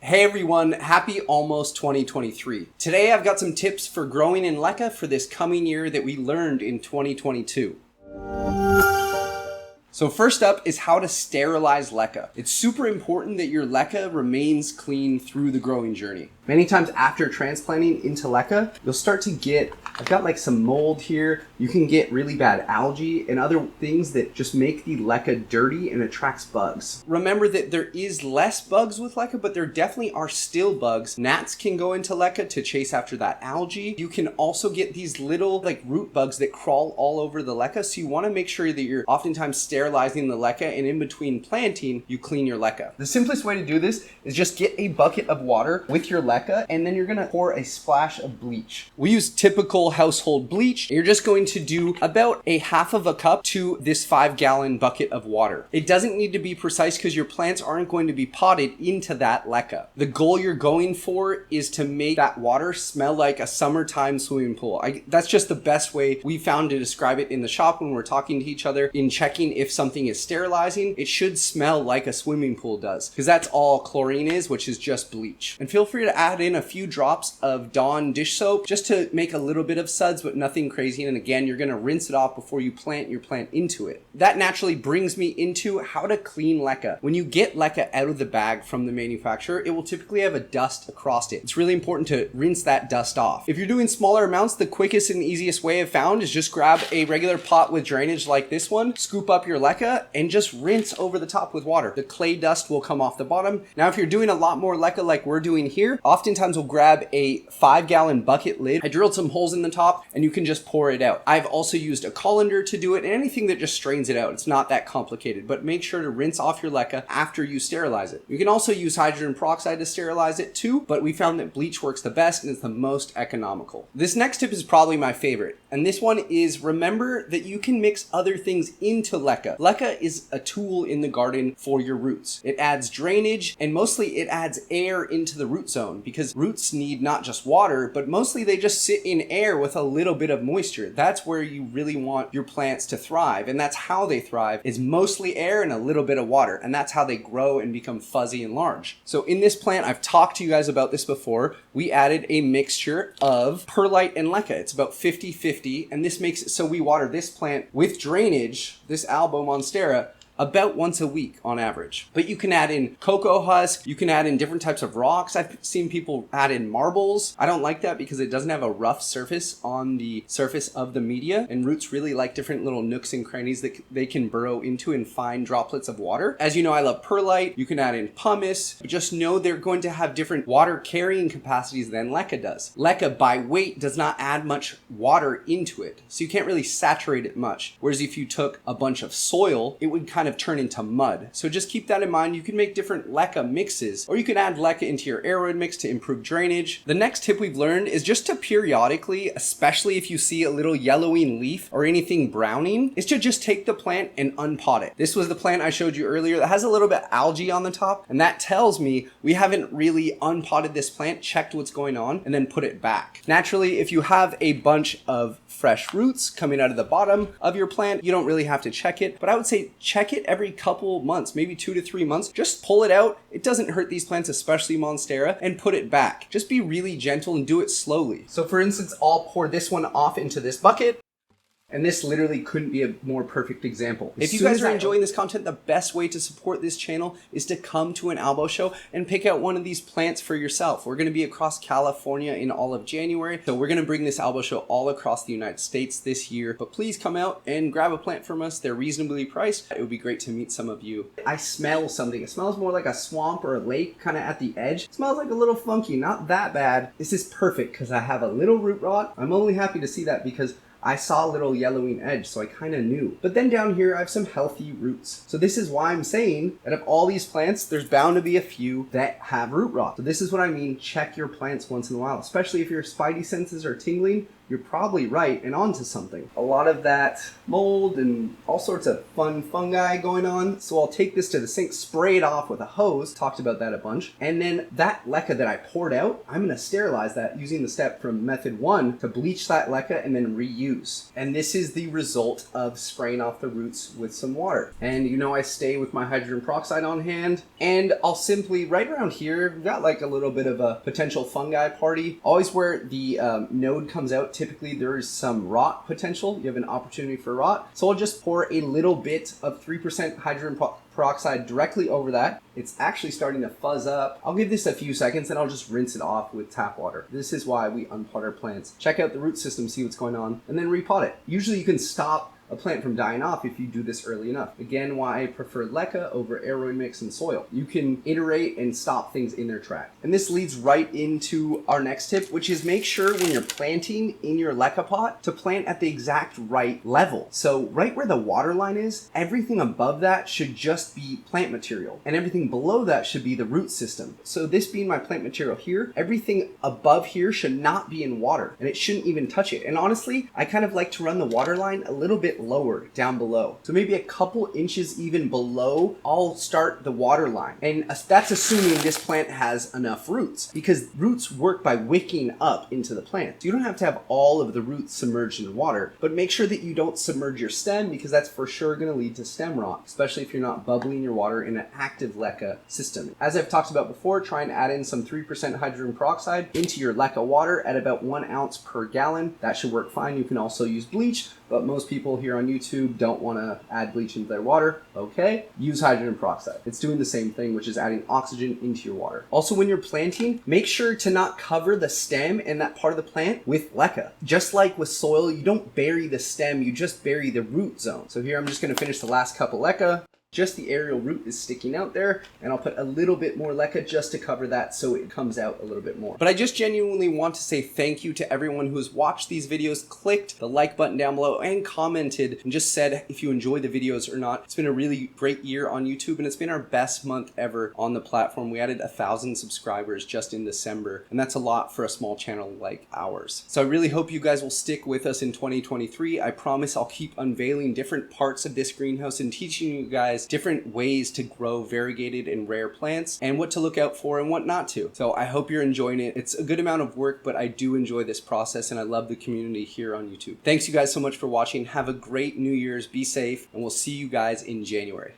Hey everyone, happy almost 2023. Today I've got some tips for growing in LECA for this coming year that we learned in 2022. So first up is how to sterilize LECA. It's super important that your LECA remains clean through the growing journey. Many times after transplanting into LECA, you'll start to get, I've got like some mold here. You can get really bad algae and other things that just make the LECA dirty and attracts bugs. Remember that there is less bugs with LECA, but there definitely are still bugs. Gnats can go into LECA to chase after that algae. You can also get these little like root bugs that crawl all over the LECA. So you want to make sure that you're oftentimes sterilizing the LECA, and in between planting, you clean your LECA. The simplest way to do this is just get a bucket of water with your LECA, and then you're gonna pour a splash of bleach. We use typical household bleach. You're just going to do about a half of a cup to this 5-gallon bucket of water. It doesn't need to be precise because your plants aren't going to be potted into that LECA. The goal you're going for is to make that water smell like a summertime swimming pool. That's just the best way we found to describe it in the shop when we're talking to each other in checking if something is sterilizing. It should smell like a swimming pool does, because that's all chlorine is, which is just bleach. And feel free to add in a few drops of Dawn dish soap just to make a little bit of suds, but nothing crazy. And again, you're going to rinse it off before you plant your plant into it. That naturally brings me into how to clean LECA. When you get LECA out of the bag from the manufacturer, it will typically have a dust across it. It's really important to rinse that dust off. If you're doing smaller amounts, the quickest and easiest way I've found is just grab a regular pot with drainage like this one, scoop up your LECA, and just rinse over the top with water. The clay dust will come off the bottom. Now, if you're doing a lot more LECA like we're doing here, oftentimes we'll grab a 5-gallon bucket lid. I drilled some holes in the top and you can just pour it out. I've also used a colander to do it, and anything that just strains it out. It's not that complicated, but make sure to rinse off your LECA after you sterilize it. You can also use hydrogen peroxide to sterilize it too, but we found that bleach works the best and is the most economical. This next tip is probably my favorite, and this one is remember that you can mix other things into LECA. LECA is a tool in the garden for your roots. It adds drainage, and mostly it adds air into the root zone, because roots need not just water, but mostly they just sit in air with a little bit of moisture. That's where you really want your plants to thrive, and that's how they thrive, is mostly air and a little bit of water, and that's how they grow and become fuzzy and large. So in this plant, I've talked to you guys about this before, we added a mixture of perlite and LECA. It's about 50-50, and this makes it so we water this plant with drainage, this Albo Monstera, about once a week on average. But you can add in cocoa husk, you can add in different types of rocks. I've seen people add in marbles. I don't like that because it doesn't have a rough surface on the surface of the media, and roots really like different little nooks and crannies that they can burrow into and find droplets of water. As you know, I love perlite. You can add in pumice, but just know they're going to have different water carrying capacities than LECA does. LECA by weight does not add much water into it, so you can't really saturate it much. Whereas if you took a bunch of soil, it would kind of turn into mud. So just keep that in mind. You can make different LECA mixes, or you can add LECA into your aeroid mix to improve drainage. The next tip we've learned is just to periodically, especially if you see a little yellowing leaf or anything browning, is to just take the plant and unpot it. This was the plant I showed you earlier that has a little bit of algae on the top, and that tells me we haven't really unpotted this plant, checked what's going on, and then put it back. Naturally, if you have a bunch of fresh roots coming out of the bottom of your plant, you don't really have to check it, but I would say check it every couple months, maybe 2 to 3 months. Just pull it out. It doesn't hurt these plants, especially Monstera, and put it back. Just be really gentle and do it slowly. So for instance, I'll pour this one off into this bucket. And this literally couldn't be a more perfect example. If you guys are enjoying this content, the best way to support this channel is to come to an Albo show and pick out one of these plants for yourself. We're going to be across California in all of January. So we're going to bring this Albo show all across the United States this year. But please come out and grab a plant from us. They're reasonably priced. It would be great to meet some of you. I smell something. It smells more like a swamp or a lake kind of at the edge. It smells like a little funky, not that bad. This is perfect because I have a little root rot. I'm only happy to see that because I saw a little yellowing edge, so I kind of knew. But then down here, I have some healthy roots. So this is why I'm saying that of all these plants, there's bound to be a few that have root rot. So this is what I mean. Check your plants once in a while, especially if your spidey senses are tingling. you're probably right and onto something. A lot of that mold and all sorts of fun fungi going on. So I'll take this to the sink, spray it off with a hose, talked about that a bunch, and then that LECA that I poured out, I'm gonna sterilize that using the step from method 1 to bleach that LECA and then reuse. And this is the result of spraying off the roots with some water. And you know, I stay with my hydrogen peroxide on hand, and I'll simply, right around here, we've got like a little bit of a potential fungi party. Always where the node comes out, typically there is some rot potential. You have an opportunity for rot. So I'll just pour a little bit of 3% hydrogen peroxide directly over that. It's actually starting to fuzz up. I'll give this a few seconds and I'll just rinse it off with tap water. This is why we unpot our plants. Check out the root system, see what's going on, and then repot it. Usually you can stop a plant from dying off if you do this early enough. Again, why I prefer LECA over aeroid mix and soil. You can iterate and stop things in their track. And this leads right into our next tip, which is make sure when you're planting in your LECA pot to plant at the exact right level. So right where the water line is, everything above that should just be plant material, and everything below that should be the root system. So this being my plant material here, everything above here should not be in water, and it shouldn't even touch it. And honestly, I kind of like to run the water line a little bit lower down below. So maybe a couple inches even below, I'll start the water line. And that's assuming this plant has enough roots, because roots work by wicking up into the plant. So you don't have to have all of the roots submerged in water, but make sure that you don't submerge your stem, because that's for sure going to lead to stem rot, especially if you're not bubbling your water in an active LECA system. As I've talked about before, try and add in some 3% hydrogen peroxide into your LECA water at about 1 ounce per gallon. That should work fine. You can also use bleach, but most people here on YouTube don't want to add bleach into their water. Okay, use hydrogen peroxide. It's doing the same thing, which is adding oxygen into your water. Also, when you're planting, make sure to not cover the stem and that part of the plant with LECA. Just like with soil, you don't bury the stem, you just bury the root zone. So here I'm just going to finish the last cup of LECA. Just the aerial root is sticking out there, and I'll put a little bit more LECA just to cover that so it comes out a little bit more. But I just genuinely want to say thank you to everyone who has watched these videos, clicked the like button down below, and commented and just said if you enjoy the videos or not. It's been a really great year on YouTube, and it's been our best month ever on the platform. We added 1,000 subscribers just in December, and that's a lot for a small channel like ours. So I really hope you guys will stick with us in 2023. I promise I'll keep unveiling different parts of this greenhouse and teaching you guys different ways to grow variegated and rare plants and what to look out for and what not to. So I hope you're enjoying it. It's a good amount of work, but I do enjoy this process and I love the community here on YouTube. Thanks you guys so much for watching. Have a great New Year's, be safe, and we'll see you guys in January.